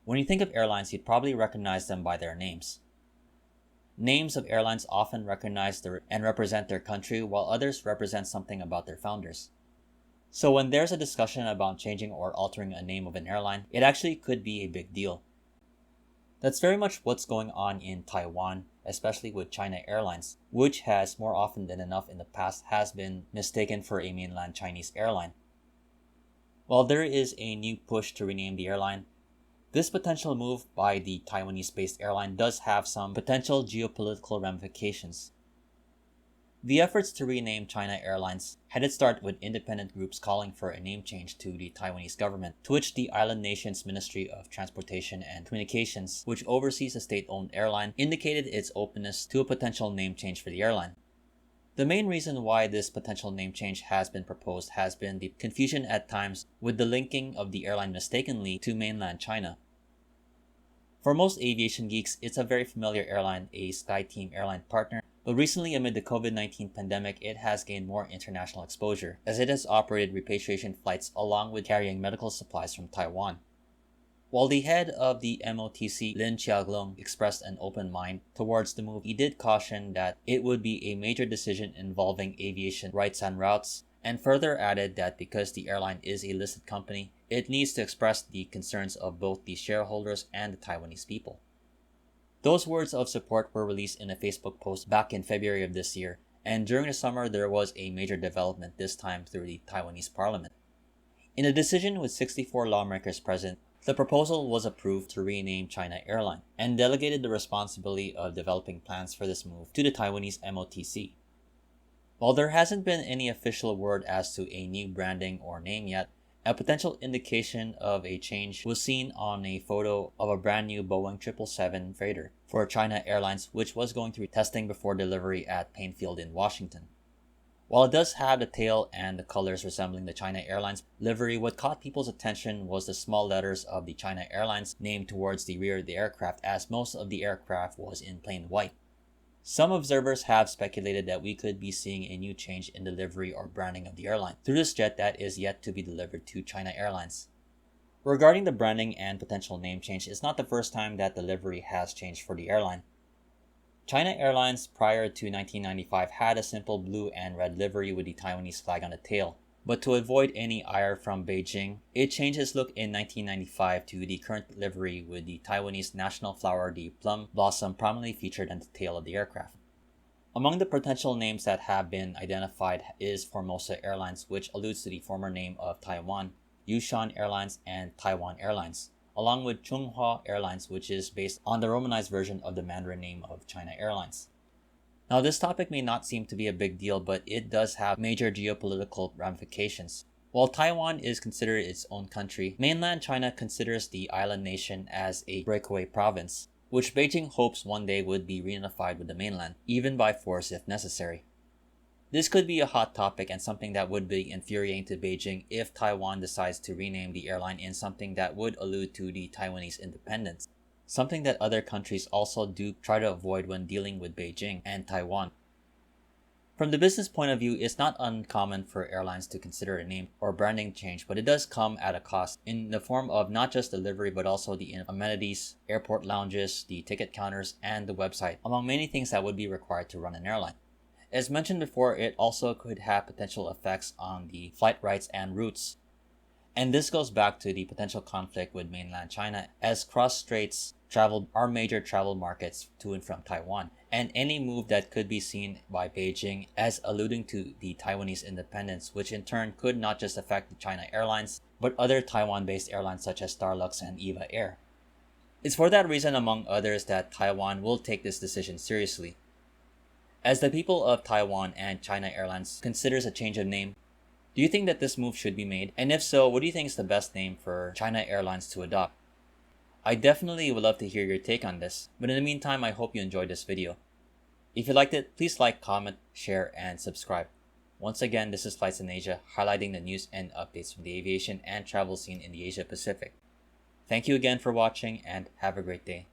When you think of airlines, you'd probably recognize them by their names. Names of airlines often recognize and represent their country, while others represent something about their founders. So when there's a discussion about changing or altering a name of an airline, it actually could be a big deal. That's very much what's going on in Taiwan, especially with China Airlines, which has more often than enough in the past has been mistaken for a mainland Chinese airline. While there is a new push to rename the airline, this potential move by the Taiwanese-based airline does have some potential geopolitical ramifications. The efforts to rename China Airlines had its start with independent groups calling for a name change to the Taiwanese government, to which the island nation's Ministry of Transportation and Communications, which oversees a state-owned airline, indicated its openness to a potential name change for the airline. The main reason why this potential name change has been proposed has been the confusion at times with the linking of the airline mistakenly to mainland China. For most aviation geeks, it's a very familiar airline, a SkyTeam airline partner, but recently amid the COVID-19 pandemic, it has gained more international exposure, as it has operated repatriation flights along with carrying medical supplies from Taiwan. While the head of the MOTC, Lin Chiaglong, expressed an open mind towards the move, he did caution that it would be a major decision involving aviation rights and routes, and further added that because the airline is a listed company, it needs to express the concerns of both the shareholders and the Taiwanese people. Those words of support were released in a Facebook post back in February of this year, and during the summer there was a major development, this time through the Taiwanese parliament. In a decision with 64 lawmakers present, the proposal was approved to rename China Airline and delegated the responsibility of developing plans for this move to the Taiwanese MOTC. While there hasn't been any official word as to a new branding or name yet, a potential indication of a change was seen on a photo of a brand new Boeing 777 freighter for China Airlines, which was going through testing before delivery at Plainfield in Washington. While it does have the tail and the colors resembling the China Airlines livery, what caught people's attention was the small letters of the China Airlines name towards the rear of the aircraft, as most of the aircraft was in plain white. Some observers have speculated that we could be seeing a new change in the livery or branding of the airline through this jet that is yet to be delivered to China Airlines. Regarding the branding and potential name change, it's not the first time that the livery has changed for the airline. China Airlines prior to 1995 had a simple blue and red livery with the Taiwanese flag on the tail, but to avoid any ire from Beijing, it changed its look in 1995 to the current livery with the Taiwanese national flower, the plum blossom, prominently featured on the tail of the aircraft. Among the potential names that have been identified is Formosa Airlines, which alludes to the former name of Taiwan, Yushan Airlines, and Taiwan Airlines, along with Chunghwa Airlines, which is based on the Romanized version of the Mandarin name of China Airlines. Now, this topic may not seem to be a big deal, but it does have major geopolitical ramifications. While Taiwan is considered its own country, mainland China considers the island nation as a breakaway province, which Beijing hopes one day would be reunified with the mainland, even by force if necessary. This could be a hot topic and something that would be infuriating to Beijing if Taiwan decides to rename the airline in something that would allude to the Taiwanese independence, something that other countries also do try to avoid when dealing with Beijing and Taiwan. From the business point of view, it's not uncommon for airlines to consider a name or branding change, but it does come at a cost in the form of not just the livery but also the amenities, airport lounges, the ticket counters, and the website, among many things that would be required to run an airline. As mentioned before, it also could have potential effects on the flight rights and routes. And this goes back to the potential conflict with mainland China, as cross-straits travel are major travel markets to and from Taiwan, and any move that could be seen by Beijing as alluding to the Taiwanese independence, which in turn could not just affect the China Airlines, but other Taiwan-based airlines such as Starlux and EVA Air. It's for that reason, among others, that Taiwan will take this decision seriously. As the people of Taiwan and China Airlines considers a change of name, do you think that this move should be made? And if so, what do you think is the best name for China Airlines to adopt? I definitely would love to hear your take on this, but in the meantime, I hope you enjoyed this video. If you liked it, please like, comment, share, and subscribe. Once again, this is Flights in Asia, highlighting the news and updates from the aviation and travel scene in the Asia Pacific. Thank you again for watching, and have a great day.